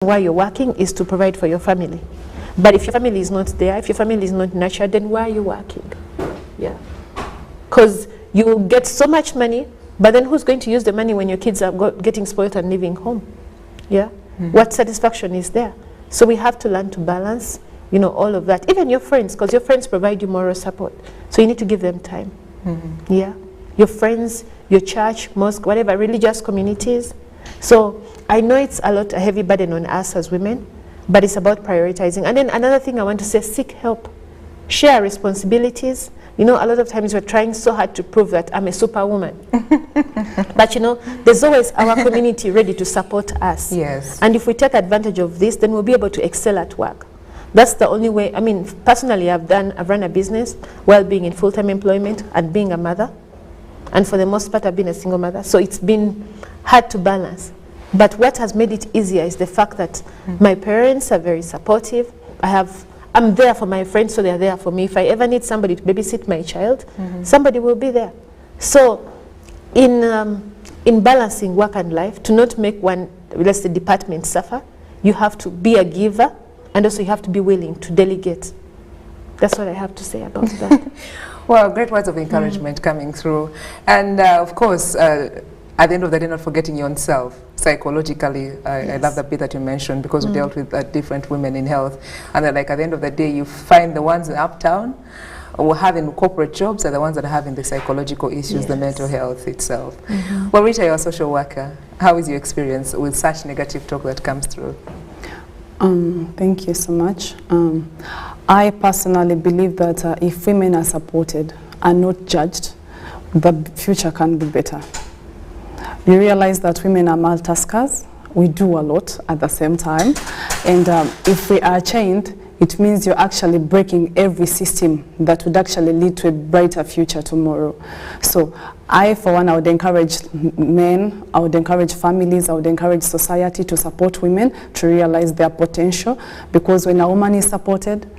why you're working is to provide for your family. But if your family is not there, if your family is not nurtured, then why are you working? Yeah. Because you will get so much money, but then who's going to use the money when your kids are getting spoiled and leaving home? Yeah. What satisfaction is there? So we have to learn to balance, you know, all of that. Even your friends, because your friends provide you moral support. So you need to give them time. Yeah. Your friends, your church, mosque, whatever, religious communities. So I know it's a heavy burden on us as women, but it's about prioritizing. And then another thing I want to say, seek help. Share responsibilities. You know, a lot of times we're trying so hard to prove that I'm a superwoman. But you know, there's always our community ready to support us. Yes. And if we take advantage of this, then we'll be able to excel at work. That's the only way. I mean, personally, I've run a business while being in full-time employment and being a mother. And for the most part, I've been a single mother. So it's been hard to balance. But what has made it easier is the fact that my parents are very supportive. I'm there for my friends, so they're there for me. If I ever need somebody to babysit my child, somebody will be there. So in balancing work and life, to not make one, let's say, department suffer, you have to be a giver, and also you have to be willing to delegate. That's what I have to say about that. Well, great words of encouragement coming through. And of course, at the end of the day, not forgetting your own self. Psychologically, I love the bit that you mentioned, because we dealt with different women in health. And they're like, at the end of the day, you find the ones in uptown or having corporate jobs are the ones that are having the psychological issues, the mental health itself. Well, Rita, you're a social worker. How is your experience with such negative talk that comes through? Thank you so much. I personally believe that if women are supported and not judged, the future can be better. We realize that women are multitaskers. We do a lot at the same time. And if we are chained, it means you're actually breaking every system that would actually lead to a brighter future tomorrow. So for one, I would encourage men, I would encourage families, I would encourage society to support women to realize their potential, because when a woman is supported,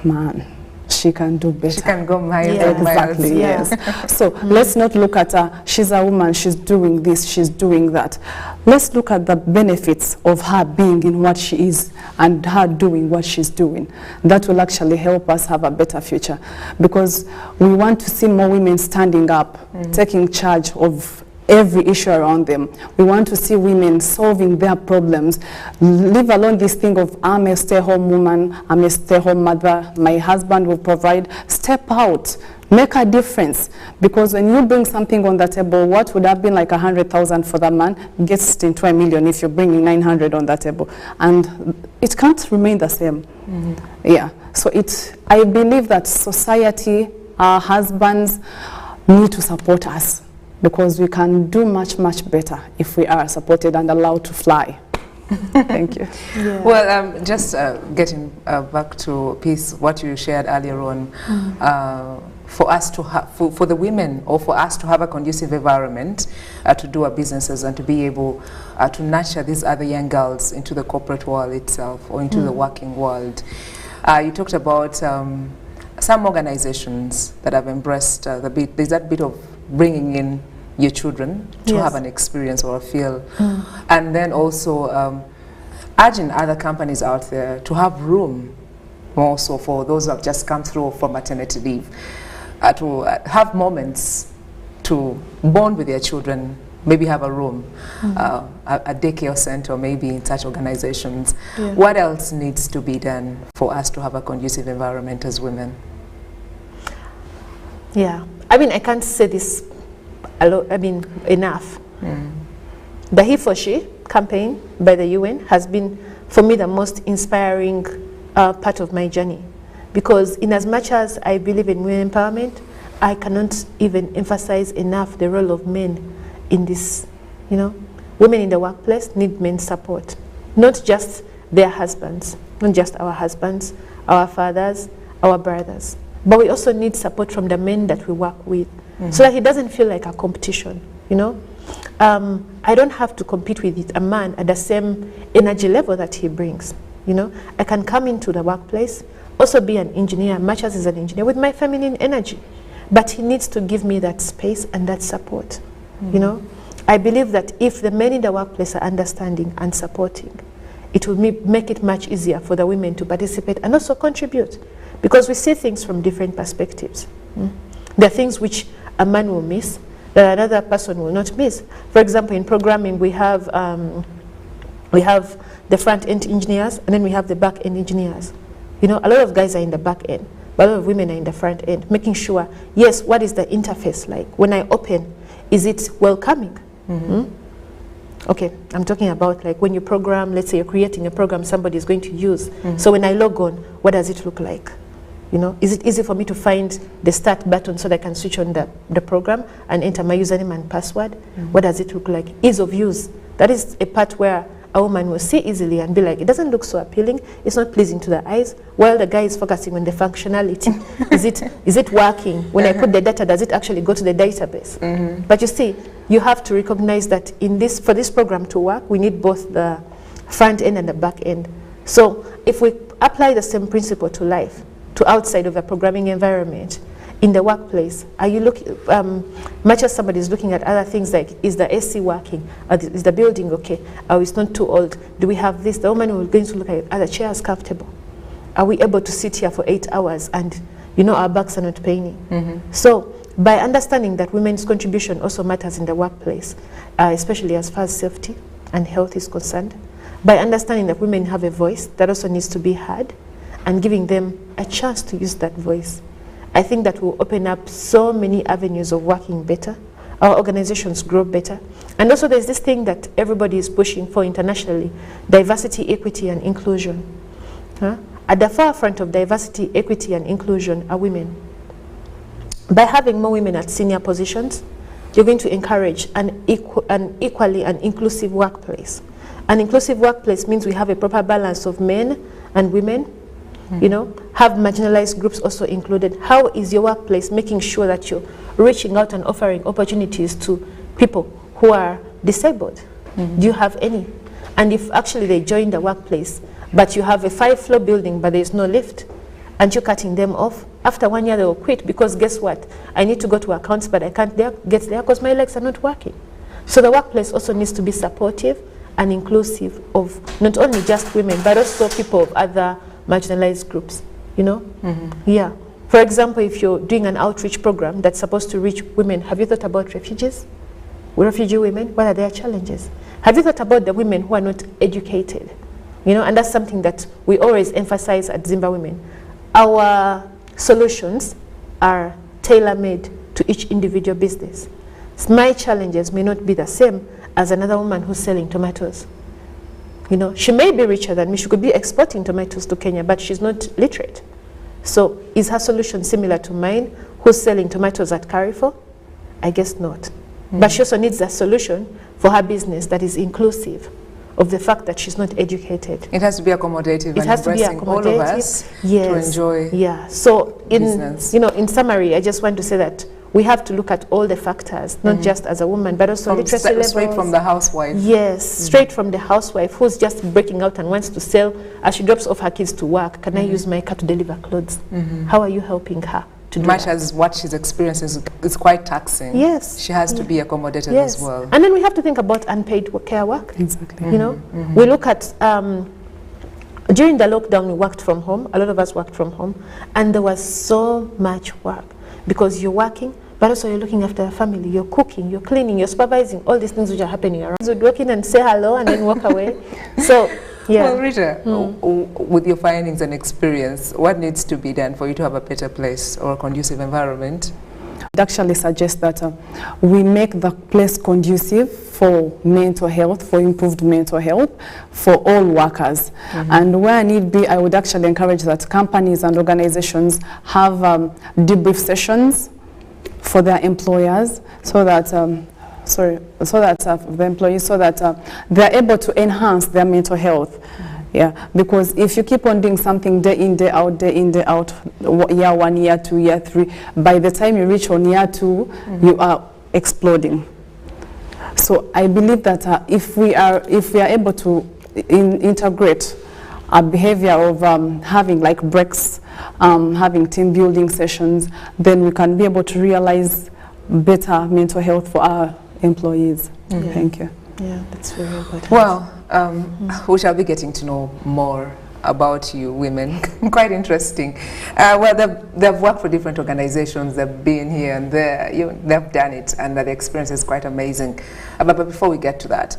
man, she can do better. She can go miles. Exactly, yes. So let's not look at her, she's a woman, she's doing this, she's doing that. Let's look at the benefits of her being in what she is and her doing what she's doing. That will actually help us have a better future, because we want to see more women standing up, taking charge of every issue around them. We want to see women solving their problems. Leave alone this thing of, I'm a stay-home woman, I'm a stay-home mother, my husband will provide. Step out, make a difference. Because when you bring something on the table, what would have been like 100,000 for that man gets into 1 million if you're bringing 900 on the table. And it can't remain the same. Yeah. So I believe that society, our husbands need to support us, because we can do much, much better if we are supported and allowed to fly. Thank you. Yeah. Well, just getting back to Peace, what you shared earlier on, for us to have, for the women, or for us to have a conducive environment to do our businesses and to be able to nurture these other young girls into the corporate world itself, or into the working world. You talked about some organizations that have embraced there's that bit of bringing in your children to have an experience or a feel, and then also urging other companies out there to have room also for those who have just come through for maternity leave, to have moments to bond with their children, maybe have a room, a daycare center, maybe in such organizations. What else needs to be done for us to have a conducive environment as women? Yeah, I mean, I can't say this enough. The He for She campaign by the UN has been, for me, the most inspiring part of my journey, because in as much as I believe in women empowerment, I cannot even emphasize enough the role of men in this. You know, women in the workplace need men's support, not just their husbands, not just our husbands, our fathers, our brothers, but we also need support from the men that we work with, so that it doesn't feel like a competition, you know. I don't have to compete with a man at the same energy level that he brings, you know. I can come into the workplace, also be an engineer, much as he's an engineer, with my feminine energy, but he needs to give me that space and that support, you know. I believe that if the men in the workplace are understanding and supporting, it will make it much easier for the women to participate and also contribute, because we see things from different perspectives. There are things which a man will miss that another person will not miss. For example, in programming, we have the front-end engineers, and then we have the back-end engineers. You know, a lot of guys are in the back end, but a lot of women are in the front end, making sure, yes, what is the interface like? When I open, is it welcoming? Okay, I'm talking about like when you program, let's say you're creating a program somebody is going to use. So when I log on, what does it look like? You know, is it easy for me to find the start button so that I can switch on the program and enter my username and password? What does it look like? Ease of use. That is a part where a woman will see easily and be like, it doesn't look so appealing, it's not pleasing to the eyes, while the guy is focusing on the functionality. Is it working? When I put the data, does it actually go to the database? But you see, you have to recognize that for this program to work, we need both the front end and the back end. So if we apply the same principle to life, to outside of the programming environment, in the workplace, are you looking, much as somebody is looking at other things like, is the AC working? Is the building okay? Or it's not too old? Do we have this? The woman will going to look at, are the chairs comfortable? Are we able to sit here for 8 hours and, you know, our backs are not paining? So by understanding that women's contribution also matters in the workplace, especially as far as safety and health is concerned, by understanding that women have a voice that also needs to be heard and giving them a chance to use that voice, I think that will open up so many avenues of working better. Our organizations grow better. And also there's this thing that everybody is pushing for internationally, diversity, equity, and inclusion. At the forefront of diversity, equity, and inclusion are women. By having more women at senior positions, you're going to encourage an equally and inclusive workplace. An inclusive workplace means we have a proper balance of men and women, you know, have marginalized groups also included. How is your workplace making sure that you're reaching out and offering opportunities to people who are disabled? Do you have any? And if actually they join the workplace, but you have a 5-floor building, but there's no lift, and you're cutting them off, after 1 year they will quit, because guess what? I need to go to accounts, but I can't get there because my legs are not working. So the workplace also needs to be supportive and inclusive of not only just women, but also people of other marginalized groups, you know? Yeah. For example, if you're doing an outreach program that's supposed to reach women, have you thought about refugees? Refugee women, what are their challenges? Have you thought about the women who are not educated? You know, and that's something that we always emphasize at Zimba Women. Our solutions are tailor-made to each individual business. My challenges may not be the same as another woman who's selling tomatoes. You know, she may be richer than me. She could be exporting tomatoes to Kenya, but she's not literate. So is her solution similar to mine, who's selling tomatoes at Carrefour? I guess not. But she also needs a solution for her business that is inclusive of the fact that she's not educated. It has to be accommodative and embracing all of us to enjoy So business. you know, in summary, I just want to say that we have to look at all the factors, not just as a woman, but also literacy levels. Straight from the housewife. Yes, straight from the housewife who's just breaking out and wants to sell. As she drops off her kids to work, can I use my car to deliver clothes? How are you helping her to do Much that? as what she's experiencing is quite taxing. Yes. She has to be accommodated as well. And then we have to think about unpaid care work. Exactly. You know, we look at, during the lockdown, we worked from home. A lot of us worked from home. And there was so much work because you're working, but also you're looking after your family. You're cooking, you're cleaning, you're supervising, all these things which are happening around. So you'd walk in and say hello and then walk away. So, yeah. Well, Rita, with your findings and experience, what needs to be done for you to have a better place or a conducive environment? I'd actually suggest that we make the place conducive for mental health, for improved mental health, for all workers. And where need be, I would actually encourage that companies and organizations have debrief sessions for their employers, so that the employees, so that they're able to enhance their mental health. Yeah, because if you keep on doing something day in, day out, year 1, year 2, year 3, by the time you reach on year 2, you are exploding. So I believe that if we are able to integrate a behavior of having like breaks, having team building sessions, then we can be able to realize better mental health for our employees. Thank you. Yeah, that's very important. Well, We shall be getting to know more about you women. Quite interesting. Well, they've worked for different organizations, they've been here and there, they've done it, and the experience is quite amazing. But before we get to that,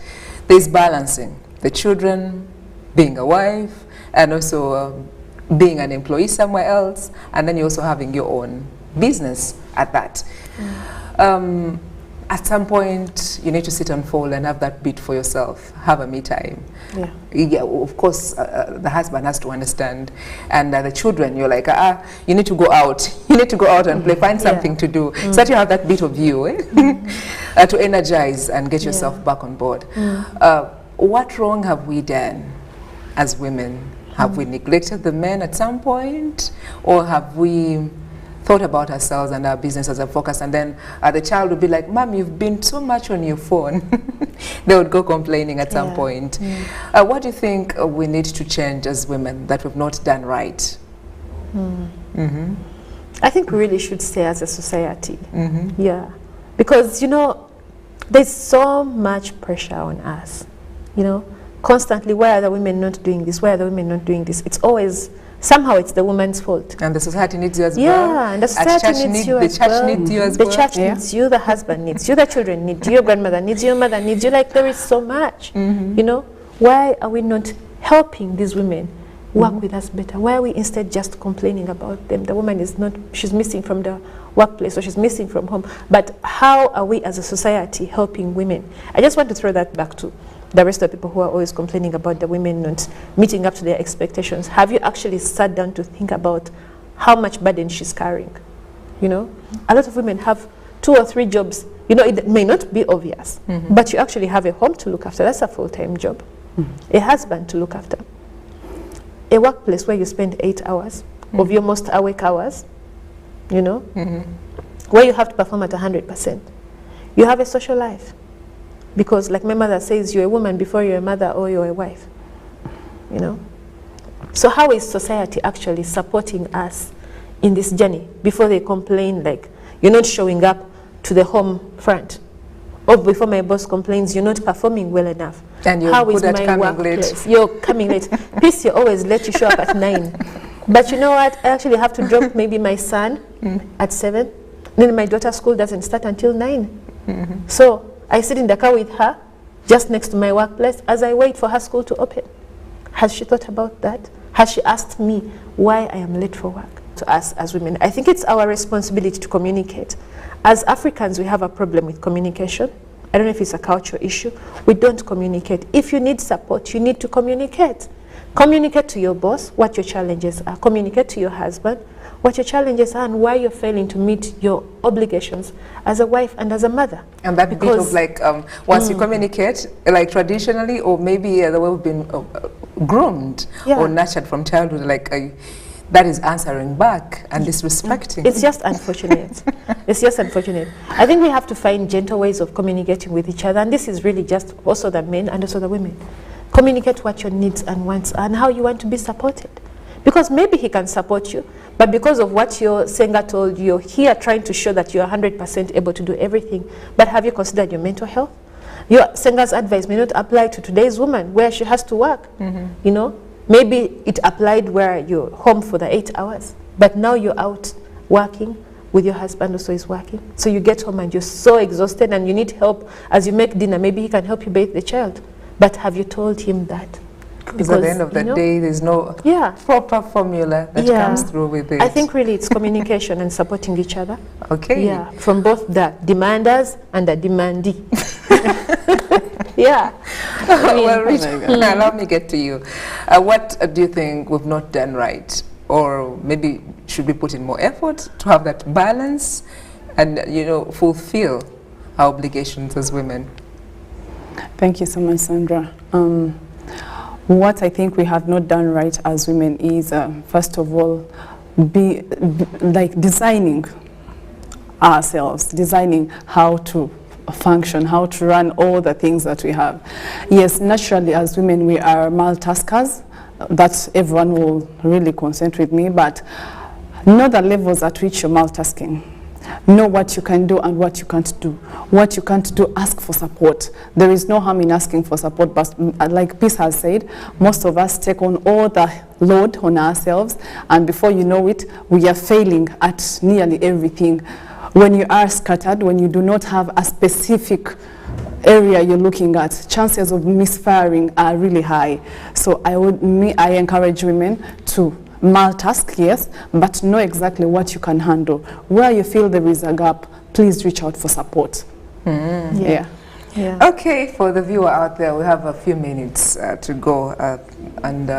there's balancing the children, being a wife, and also being an employee somewhere else, and then you're also having your own business at that. At some point, you need to sit and fall and have that beat for yourself, have a me time. Yeah, of course, the husband has to understand, and the children, you're like, you need to go out. You need to go out and play, find something to do. So that you have that bit of you to energize and get yourself back on board. What wrong have we done as women? Have we neglected the men at some point, or have we thought about ourselves and our business as a focus, and then the child would be like, Mom, you've been so much on your phone. They would go complaining at some point. What do you think we need to change as women that we've not done right? I think we really should stay as a society. Yeah, because, you know, there's so much pressure on us, you know, constantly. Why are the women not doing this? Why are the women not doing this? It's always, somehow it's the woman's fault. And the society needs you as well. Yeah, and the society needs you as well. The church needs you as well. well. The church needs you, the husband needs you, the children need you, your grandmother needs you, your mother needs you. Like, there is so much, you know. Why are we not helping these women work with us better? Why are we instead just complaining about them? The woman is not, she's missing from the workplace, or she's missing from home. But how are we as a society helping women? I just want to throw that back to the rest of the people who are always complaining about the women not meeting up to their expectations. Have you actually sat down to think about how much burden she's carrying? You know, a lot of women have 2 or 3 jobs. You know, it may not be obvious, but you actually have a home to look after. That's a full-time job. A husband to look after. A workplace where you spend 8 hours of your most awake hours, you know, where you have to perform at 100%. You have a social life. Because, like my mother says, you're a woman before you're a mother or you're a wife, you know. So how is society actually supporting us in this journey before they complain, like, you're not showing up to the home front, or before my boss complains, you're not performing well enough? And you're good at coming late. You're coming late. Peace, you're always late, you show up at 9. But you know what? I actually have to drop maybe my son at 7. Then my daughter's school doesn't start until 9. So I sit in the car with her, just next to my workplace, as I wait for her school to open. Has she thought about that? Has she asked me why I am late for work? To us as women, I think it's our responsibility to communicate. As Africans, we have a problem with communication. I don't know if it's a cultural issue. We don't communicate. If you need support, you need to communicate. Communicate to your boss what your challenges are. Communicate to your husband what your challenges are and why you're failing to meet your obligations as a wife and as a mother. And that bit of like, once you communicate, like traditionally, or maybe the way we've been groomed or nurtured from childhood, like that is answering back and disrespecting. It's just unfortunate. It's just unfortunate. I think we have to find gentle ways of communicating with each other, and this is really just also the men and also the women. Communicate what your needs and wants are and how you want to be supported. Because maybe he can support you, but because of what your Senga told you, you're here trying to show that you're 100% able to do everything. But have you considered your mental health? Your Senga's advice may not apply to today's woman where she has to work. You know, maybe it applied where you're home for the 8 hours, but now you're out working with your husband also is working. So you get home and you're so exhausted and you need help as you make dinner. Maybe he can help you bathe the child. But have you told him that? Because at the end of the day, there's no proper formula that comes through with it. I think really it's communication and supporting each other. Okay. Yeah, from both the demanders and the demandee. Well, Rita, allow me get to you. What do you think we've not done right? Or maybe should we put in more effort to have that balance and, you know, fulfill our obligations as women? Thank you so much, Sandra. What I think we have not done right as women is, first of all, be like designing ourselves, designing how to function, how to run all the things that we have. Yes, naturally as women we are multitaskers. That everyone will really consent with me, but know the levels at which you're multitasking. Know what you can do and what you can't do. What you can't do, ask for support. There is no harm in asking for support, but like Peace has said, most of us take on all the load on ourselves, and before you know it, we are failing at nearly everything. When you are scattered, when you do not have a specific area you're looking at, chances of misfiring are really high. So I encourage women to multitask, yes, but know exactly what you can handle. Where you feel there is a gap, please reach out for support. Yeah. Okay, for the viewer out there, we have a few minutes to go, and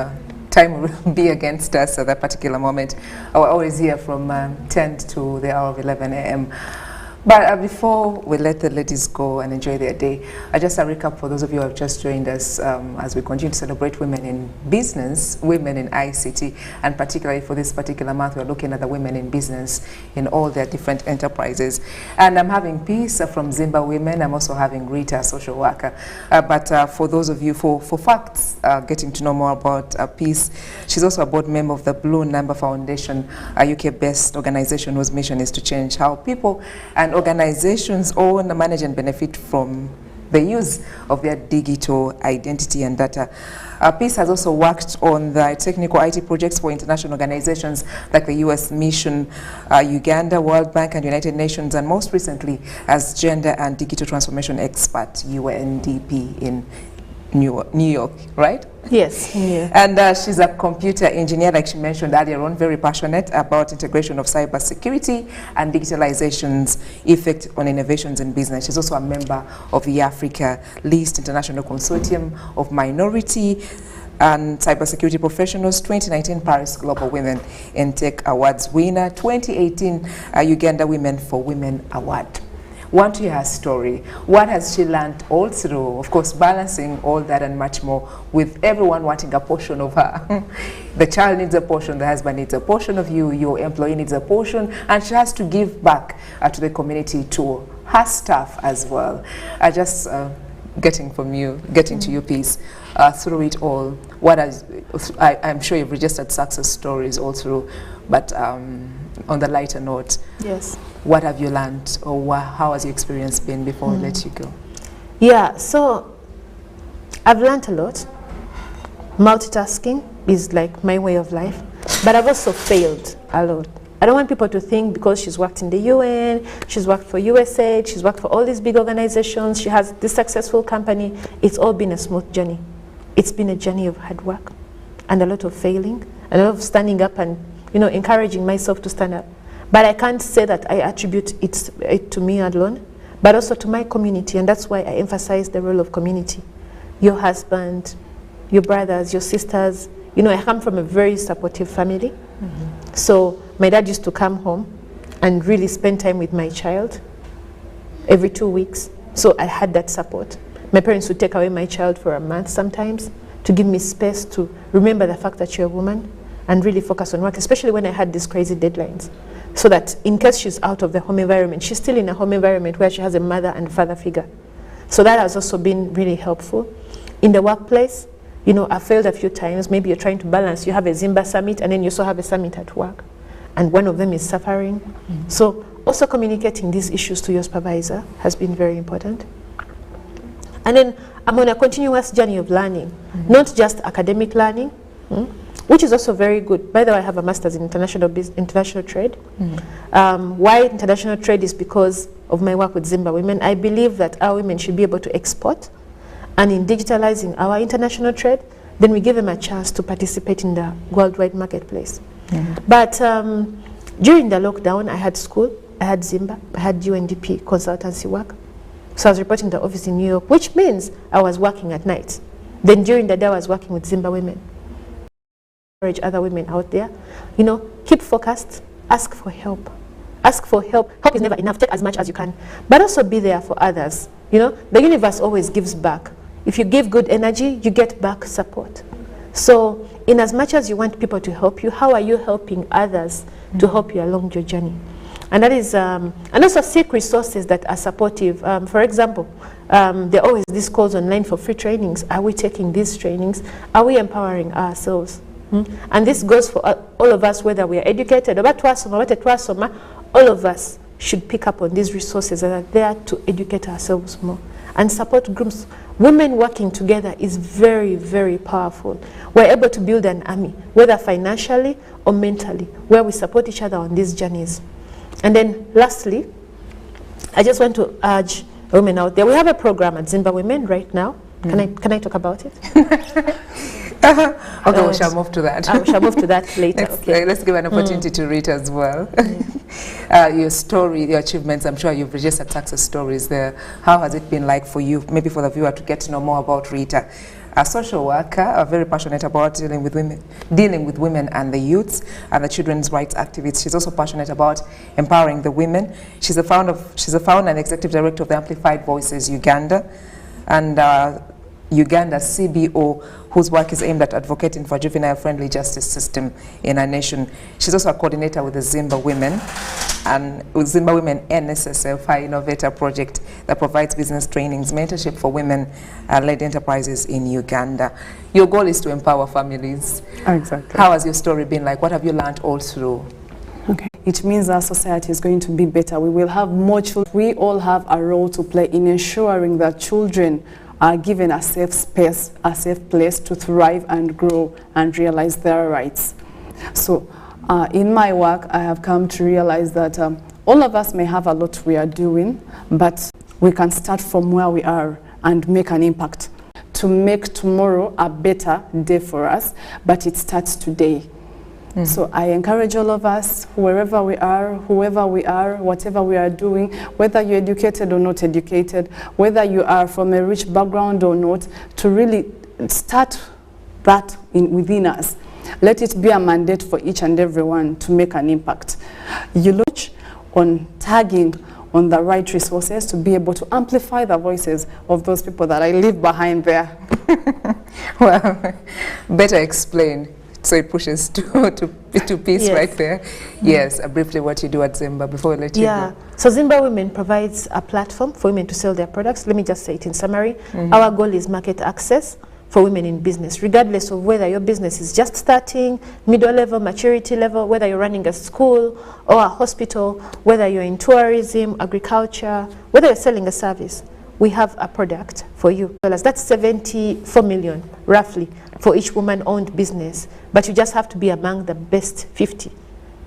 time will be against us at that particular moment. We're always here from 10 to the hour of 11 a.m. But before we let the ladies go and enjoy their day, just a recap for those of you who have just joined us as we continue to celebrate women in business, women in ICT, and particularly for this particular month, we're looking at the women in business in all their different enterprises. And I'm having Peace from Zimba Women. I'm also having Rita, a social worker. But for those of you, for facts, getting to know more about Peace, she's also a board member of the Blue Number Foundation, a UK-based organization whose mission is to change how people and organizations own, manage and benefit from the use of their digital identity and data. Peace has also worked on the technical IT projects for international organizations like the US Mission, Uganda, World Bank and United Nations, and most recently as Gender and Digital Transformation Expert, UNDP in New York, right? Yes. Yeah. And she's a computer engineer, like she mentioned earlier on, very passionate about integration of cybersecurity and digitalization's effect on innovations in business. She's also a member of the Africa List International Consortium of Minority and Cybersecurity Professionals, 2019 Paris Global Women in Tech Awards winner, 2018 Uganda Women for Women Award. Want to hear her story. What has she learned all through? Of course, balancing all that and much more with everyone wanting a portion of her. The child needs a portion, the husband needs a portion of you, your employee needs a portion, and she has to give back to the community, to her staff as well. Just getting to you, Peace, through it all. I'm sure you've registered success stories all through, but on the lighter note, Yes. what have you learned, or how has your experience been before we let you go? Yeah, so I've learned a lot. Multitasking is like my way of life, but I've also failed a lot. I don't want people to think because she's worked in the UN, she's worked for USAID, she's worked for all these big organizations, she has this successful company, it's all been a smooth journey. It's been a journey of hard work and a lot of failing, a lot of standing up and encouraging myself to stand up. But I can't say that I attribute it to me alone, but also to my community, and that's why I emphasize the role of community. Your husband, your brothers, your sisters. I come from a very supportive family. So my dad used to come home and really spend time with my child every 2 weeks. So I had that support. My parents would take away my child for a month sometimes to give me space to remember the fact that you're a woman and really focus on work, especially when I had these crazy deadlines. So that in case she's out of the home environment, she's still in a home environment where she has a mother and father figure. So that has also been really helpful. In the workplace, I failed a few times. Maybe you're trying to balance. You have a Zimba summit and then you also have a summit at work. And one of them is suffering. So also communicating these issues to your supervisor has been very important. And then I'm on a continuous journey of learning, not just academic learning, which is also very good. By the way, I have a master's in international trade. Why international trade is because of my work with Zimba Women. I believe that our women should be able to export, and in digitalizing our international trade, then we give them a chance to participate in the worldwide marketplace. But during the lockdown, I had school, I had Zimba, I had UNDP consultancy work. So I was reporting to the office in New York, which means I was working at night. Then during the day, I was working with Zimba Women. Encourage other women out there, keep focused, ask for help. Ask for help. Help is never enough. Take as much as you can, but also be there for others. The universe always gives back. If you give good energy, you get back support. So in as much as you want people to help you, how are you helping others to help you along your journey? And that is, and also seek resources that are supportive. For example, there are always these calls online for free trainings. Are we taking these trainings? Are we empowering ourselves? And this goes for all of us, whether we are educated, all of us should pick up on these resources that are there to educate ourselves more and support groups. Women working together is very, very powerful. We're able to build an army, whether financially or mentally, where we support each other on these journeys. And then lastly, I just want to urge women out there. We have a program at Zimba Women right now. Can I talk about it? Okay, we shall move to that. We shall move to that later. Let's give an opportunity to read as well. Your story, your achievements, I'm sure you've registered success stories there. How has it been like for you, maybe for the viewer, to get to know more about Rita? A social worker, very passionate about dealing with women and the youths and the children's rights activists. She's also passionate about empowering the women. She's a founder and executive director of the Amplified Voices Uganda, and Uganda CBO, whose work is aimed at advocating for a juvenile-friendly justice system in our nation. She's also a coordinator with the Zimba Women and with Zimba Women NSSF, High Innovator Project that provides business trainings, mentorship for women-led enterprises in Uganda. Your goal is to empower families. Exactly. How has your story been like? What have you learned all through? Okay. It means our society is going to be better. We will have more children. We all have a role to play in ensuring that children are given a safe space, a safe place to thrive and grow and realize their rights. So in my work, I have come to realize that all of us may have a lot we are doing, but we can start from where we are and make an impact to make tomorrow a better day for us, but it starts today. So I encourage all of us, wherever we are, whoever we are, whatever we are doing, whether you're educated or not educated, whether you are from a rich background or not, to really start that within us. Let it be a mandate for each and everyone to make an impact. You look on tagging on the right resources to be able to amplify the voices of those people that I leave behind there. Well, better explain. So it pushes to peace, yes. Right there. Yes, briefly what you do at Zimba before we let you go. So Zimba Women provides a platform for women to sell their products. Let me just say it in summary. Our goal is market access for women in business, regardless of whether your business is just starting, middle level, maturity level, whether you're running a school or a hospital, whether you're in tourism, agriculture, whether you're selling a service. We have a product for you. That's 74 million, roughly, for each woman-owned business. But you just have to be among the best 50.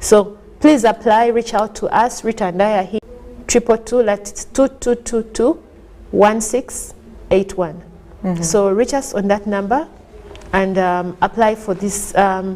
So please apply, reach out to us. Rita and I are here. 222, that's 2222-1681. So reach us on that number and apply for this